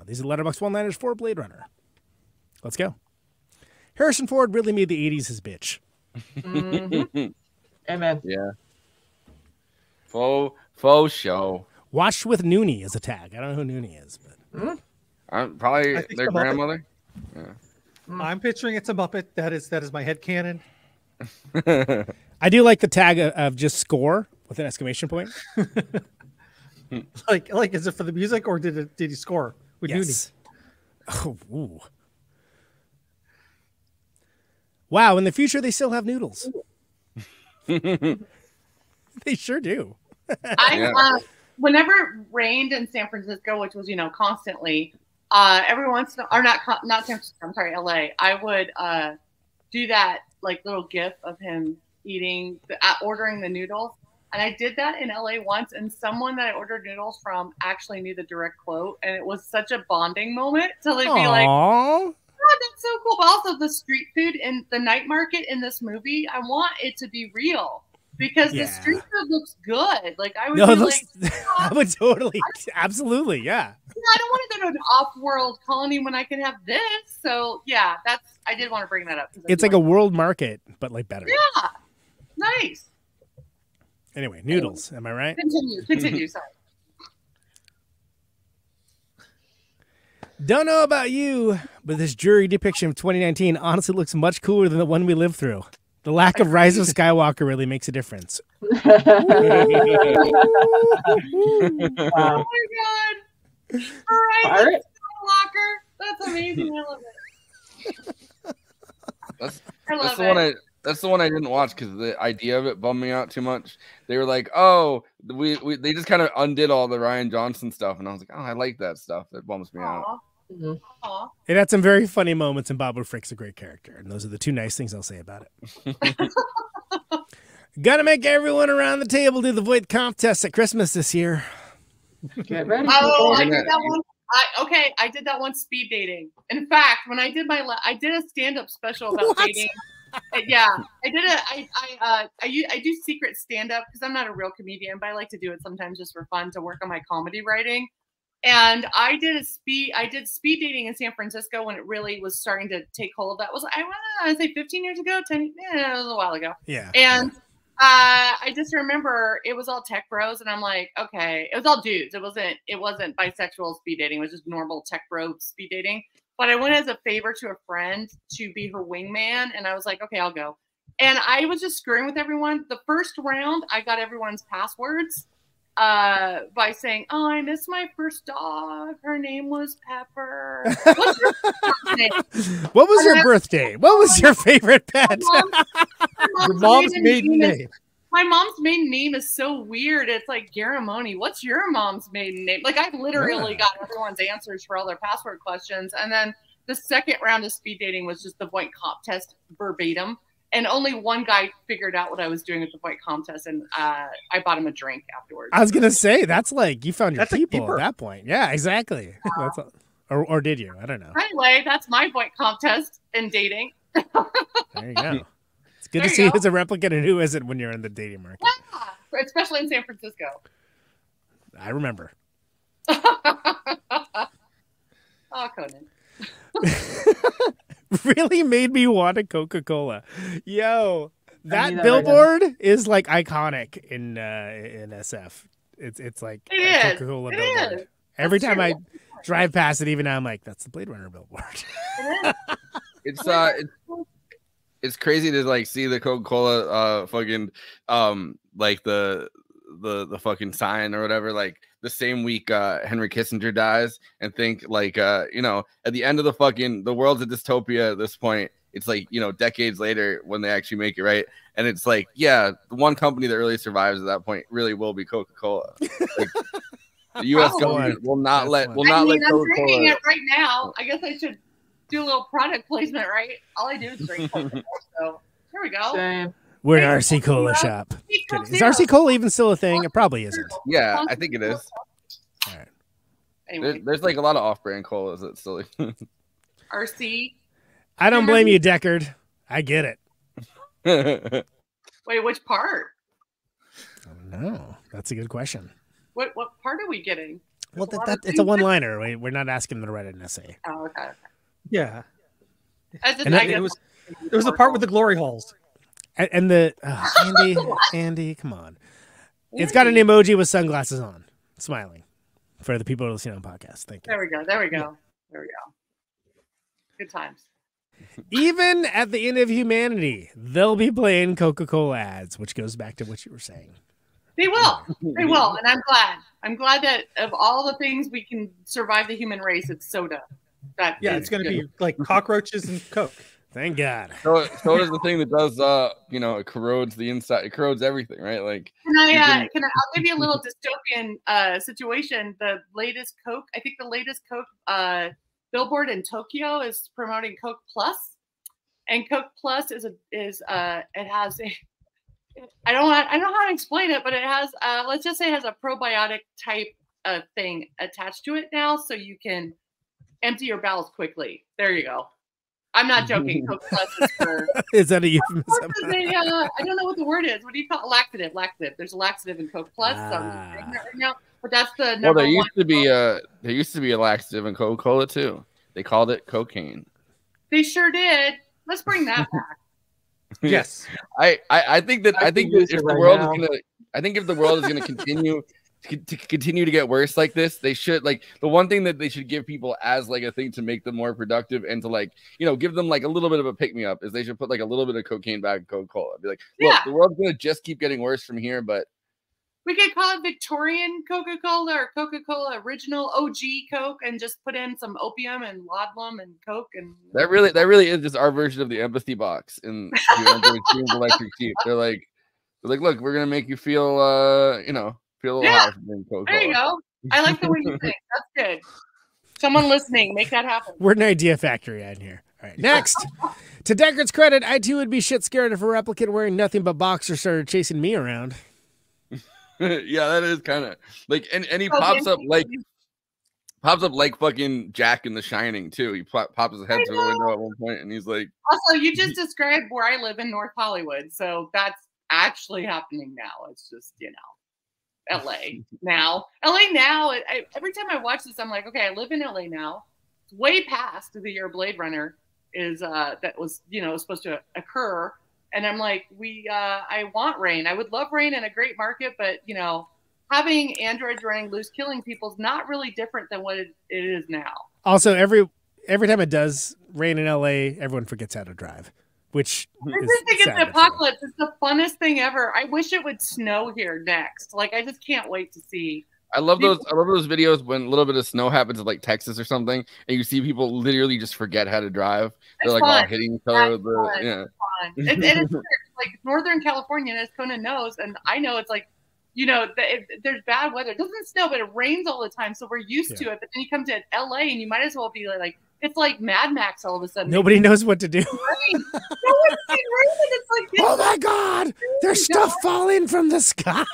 These are Letterboxd one-liners for Blade Runner. Let's go. Harrison Ford really made the 80s his bitch. Mm-hmm. Amen. Yeah. Faux show. Watched with Noonie as a tag. I don't know who Noonie is, but I'm probably their grandmother. Yeah. I'm picturing it's a Muppet. That is my headcanon. I do like the tag of just score with an exclamation point. like is it for the music or did he score with Yes. Oh, ooh. Wow, in the future they still have noodles. They sure do. Whenever it rained in San Francisco, which was, constantly, every once in a, or not San Francisco, I'm sorry, LA, I would do that like little gif of him ordering the noodles. And I did that in LA once, and someone that I ordered noodles from actually knew the direct quote, and it was such a bonding moment. So they'd be like, "Oh, that's so cool!" But also, the street food in the night market in this movie, I want it to be real because the street food looks good. Like I would, I would totally, absolutely, yeah. I don't want to go to an off-world colony when I can have this. So yeah, I did want to bring that up. It's like a world market, but like better. Yeah, nice. Anyway, noodles. Am I right? Continue. Sorry. Don't know about you, but this jury depiction of 2019 honestly looks much cooler than the one we lived through. The lack of Rise of Skywalker really makes a difference. Oh my god! Rise of Skywalker. That's amazing. I love it. That's the one I didn't watch because the idea of it bummed me out too much. They were like, "Oh, they just kind of undid all the Rian Johnson stuff," and I was like, "Oh, I like that stuff." That bums me out. Aww. It had some very funny moments, and Babu Frick's a great character, and those are the two nice things I'll say about it. Gotta make everyone around the table do the void comp test at Christmas this year. Get ready. Oh, I did that one. I did that one speed dating. In fact, when I did I did a stand-up special about dating. Yeah, I did I do secret stand-up because I'm not a real comedian, but I like to do it sometimes just for fun to work on my comedy writing. And I did speed dating in San Francisco when it really was starting to take hold. That was I say 15 years ago, 10. It was a while ago. Yeah. And I just remember it was all tech bros, and I'm like, okay, it was all dudes. It wasn't bisexual speed dating. It was just normal tech bro speed dating. But I went as a favor to a friend to be her wingman, and I was like, okay, I'll go. And I was just screwing with everyone. The first round, I got everyone's passwords by saying, "Oh, I missed my first dog. Her name was Pepper." What's your name? What was your birthday? What was your favorite pet? Your mom's maiden name. My mom's maiden name is so weird. It's like Garamoni. What's your mom's maiden name? Like I literally got everyone's answers for all their password questions. And then the second round of speed dating was just the voight comp test verbatim. And only one guy figured out what I was doing with the voight comp test, and I bought him a drink afterwards. I was gonna say that's like you found your people at that point. Yeah, exactly. Or did you? I don't know. Anyway, that's my voight comp test in dating. There you go. It's good to see who's a replicant and who isn't when you're in the dating market. Yeah, especially in San Francisco. I remember. Oh, Conan. Really made me want a Coca-Cola. Yo, that billboard is like iconic in SF. It's like a Coca-Cola billboard. Every time I drive past it, even now, I'm like, that's the Blade Runner billboard. It's crazy to like see the Coca-Cola fucking like the fucking sign or whatever, like the same week Henry Kissinger dies, and think like at the end of the world's a dystopia at this point. It's like decades later when they actually make it, right? And it's like, yeah, the one company that really survives at that point really will be Coca-Cola. Like, the U.S. government will not let Coca-Cola. I'm drinking it right now. I guess I should do a little product placement, right? All I do is drink Coca-Cola. So here we go. Same. We're an RC Cola shop. Is RC Cola even still a thing? It probably isn't. Yeah, I think it is. All right. Anyway. There's like a lot of off-brand colas that still. RC. I don't blame you, Deckard. I get it. Wait, which part? Oh, no, that's a good question. What part are we getting? Well, it's a one-liner. We're not asking them to write an essay. Oh, okay. Yeah. It was a part with the glory holes. And the Andy, come on. It's got an emoji with sunglasses on, smiling. For the people listening on podcast. Thank you. There we go. There we go. Good times. Even at the end of humanity, they'll be playing Coca-Cola ads, which goes back to what you were saying. They will. They will. And I'm glad. I'm glad that of all the things we can survive the human race, it's soda. It's going to be like cockroaches and Coke. Thank God. So does the thing that does, it corrodes the inside. It corrodes everything, right? Like, I'll give you a little dystopian situation. The latest Coke, I think the latest Coke billboard in Tokyo is promoting Coke Plus, and Coke Plus it has a. I don't know how to explain it, but it has let's just say it has a probiotic type of thing attached to it now, so you can empty your bowels quickly. There you go. I'm not joking. Coke Plus is for. Is that a euphemism? I don't know what the word is. What do you call it? Laxative? Laxative. There's a laxative in Coke Plus. So I'm just saying that right now. But that's the number there used to be a laxative in Coca-Cola too. They called it cocaine. They sure did. Let's bring that back. Yes. I think if the world is gonna continue to get worse like this, they should the one thing that they should give people as like a thing to make them more productive and to give them like a little bit of a pick me up is they should put like a little bit of cocaine back in Coca-Cola. Be like, look, the world's gonna just keep getting worse from here, but we could call it Victorian Coca-Cola or Coca-Cola Original OG Coke and just put in some opium and laudanum and Coke and that really is just our version of the empathy box in Electric Sheep. They're like, look, we're gonna make you feel feel a little high from Coca-Cola. There you go. I like the way you think. That's good. Someone listening, make that happen. We're an idea factory out here. All right, next. To Deckard's credit, I too would be shit scared if a replicant wearing nothing but boxers started chasing me around. Yeah, that is kind of like, and he pops up like fucking Jack in The Shining too. He pops his head through the window at one point, and he's like. Also, you just described where I live in North Hollywood, so that's actually happening now. It's just LA now. Every time I watch this, I'm like, okay, I live in LA now. It's way past the year Blade Runner is that was supposed to occur. And I'm like, I want rain. I would love rain in a great market, but having androids running loose, killing people is not really different than what it is now. Also, every time it does rain in LA, everyone forgets how to drive, which I just think it's the apocalypse. It's the funnest thing ever. I wish it would snow here next. Like, I just can't wait to see. I love those videos when a little bit of snow happens in like Texas or something, and you see people literally just forget how to drive. They're like all hitting each other. It's like Northern California, and as Conan knows, and I know it's like, there's bad weather. It doesn't snow, but it rains all the time, so we're used to it. But then you come to LA, and you might as well be like, it's like Mad Max all of a sudden. Nobody knows what to do. It's like, oh my God, there's stuff falling from the sky.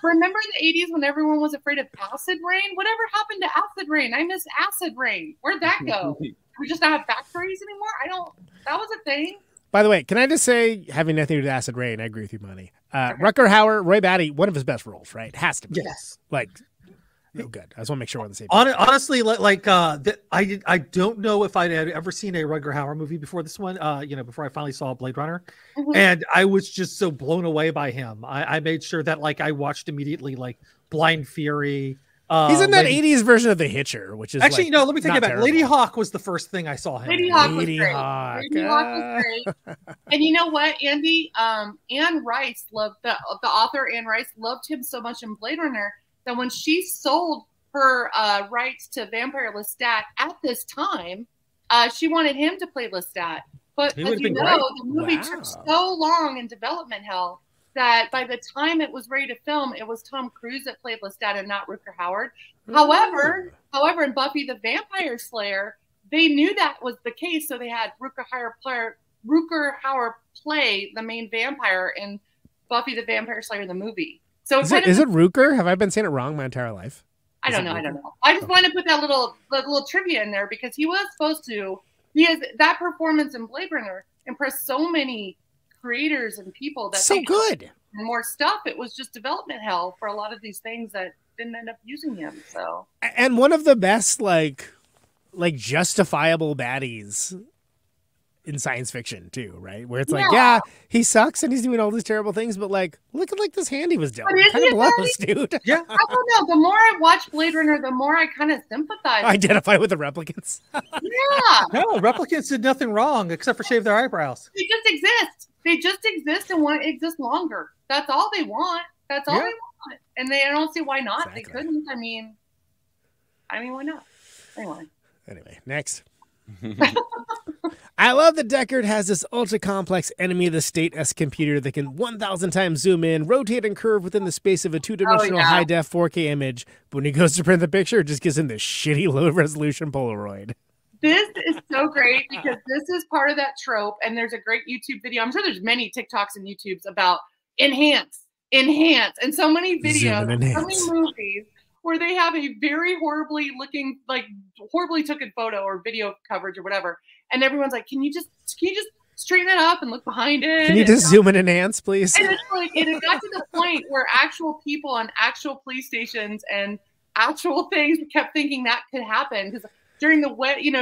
Remember the 80s when everyone was afraid of acid rain? Whatever happened to acid rain? I miss acid rain. Where'd that go? We just not have factories anymore? That was a thing. By the way, can I just say, having nothing to do with acid rain, I agree with you, Money. Rutger Hauer, Roy Batty, one of his best roles, right? Has to be. Yes. Good. I just want to make sure we're on the same page. Honestly, I don't know if I'd ever seen a Rutger Hauer movie before this one. Before I finally saw Blade Runner, and I was just so blown away by him. I made sure that I watched immediately Blind Fury. He's in that 80s version of The Hitcher, which is actually no. Let me take it back. Terrible. Lady Hawk was the first thing I saw him. Lady Hawk was great. And you know what, Andy? Anne Rice loved the author. Anne Rice loved him so much in Blade Runner that when she sold her rights to Vampire Lestat at this time, she wanted him to play Lestat. But as you know, the movie took so long in development hell that by the time it was ready to film, it was Tom Cruise that played Lestat and not Rutger Hauer. However, in Buffy the Vampire Slayer, they knew that was the case, so they had Rutger Hauer play the main vampire in Buffy the Vampire Slayer, the movie. So is it Rutger? Have I been saying it wrong my entire life? I don't know. I just wanted to put that little trivia in there because he was supposed to. That performance in Blade Runner impressed so many creators and people that so good and more stuff. It was just development hell for a lot of these things that didn't end up using him. So, and one of the best like justifiable baddies in science fiction too, right? Where it's like, yeah, he sucks and he's doing all these terrible things, but like, look at like this hand he was dealt. It kind of blows, dude. Yeah. I don't know. The more I watch Blade Runner, the more I kind of sympathize. Identify with the replicants. Yeah. No, replicants did nothing wrong except for shave their eyebrows. They just exist. They just exist and want to exist longer. That's all they want. That's all they want. And I don't see why not. Exactly. They couldn't. I mean, why not? Anyway, next. I love that Deckard has this ultra complex enemy of the state-esque computer that can 1,000 times zoom in, rotate and curve within the space of a two-dimensional high-def 4K image. But when he goes to print the picture, it just gives him this shitty low-resolution Polaroid. This is so great because this is part of that trope, and there's a great YouTube video. I'm sure there's many TikToks and YouTubes about enhance, and so many videos, so many movies where they have a very horribly looking, like horribly taken photo or video coverage or whatever, and everyone's like, "Can you just straighten it up and look behind it? Can you just zoom in and enhance, please?" And it's like it got to the point where actual people on actual police stations and actual things kept thinking that could happen because during the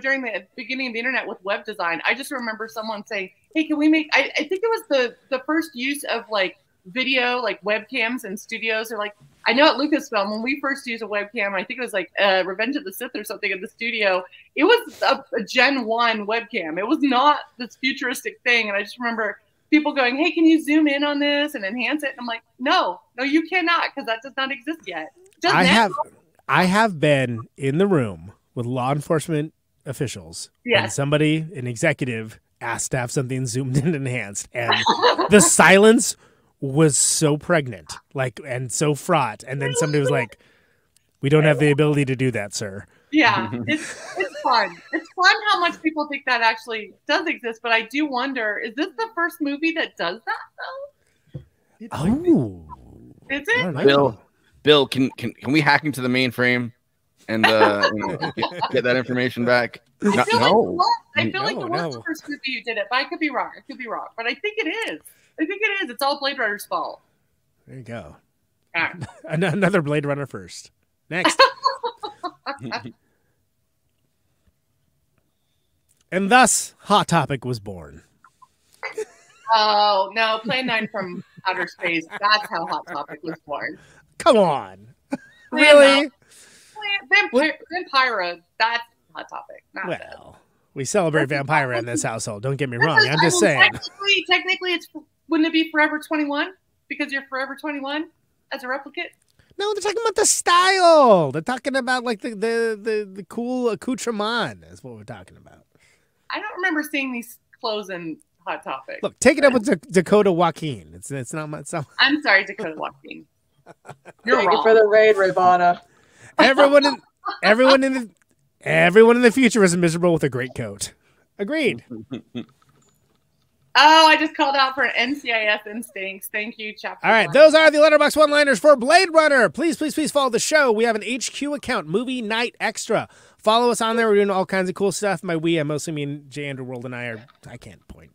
during the beginning of the internet with web design, I just remember someone saying, "Hey, can we make?" I think it was the first use of like video, like webcams in studios. They're like, I know at Lucasfilm when we first used a webcam, I think it was like Revenge of the Sith or something in the studio. It was a Gen 1 webcam. It was not this futuristic thing. And I just remember people going, "Hey, can you zoom in on this and enhance it?" And I'm like, no, you cannot, because that does not exist yet. I have been in the room with law enforcement officials when somebody, an executive, asked to have something zoomed in and enhanced, and the silence was so pregnant, and so fraught, and then somebody was like, "We don't have the ability to do that, sir." Yeah, it's fun. It's fun how much people think that actually does exist, but I do wonder, is this the first movie that does that though? Oh, is it? Bill, can we hack into the mainframe and get that information back? I feel like it was the first movie you did it, but I could be wrong. But I think it is. It's all Blade Runner's fault. There you go. Right. Another Blade Runner first. Next. And thus, Hot Topic was born. Oh, no. Plan 9 from Outer Space. That's how Hot Topic was born. Come on. Really? Vampira, that's Hot Topic. Well, we celebrate Vampira in this household. Don't get me wrong. I'm just saying. Technically, wouldn't it be Forever 21? Because you're Forever 21 as a replicant? No, they're talking about the style. They're talking about like the cool accoutrement is what we're talking about. I don't remember seeing these clothes in Hot Topic. Look, take it up with Dakota Joaquin. It's not much. I'm sorry, Dakota Joaquin. Thank you for the raid, Ravana. Everyone in the future is miserable with a great coat. Agreed. Oh, I just called out for NCIS instincts. Thank you, Chapter All right, 1. those are the Letterboxd one-liners for Blade Runner. Please follow the show. We have an HQ account, Movie Night Extra. Follow us on there. We're doing all kinds of cool stuff. I'm mostly me and Jay Underworld and I can't point.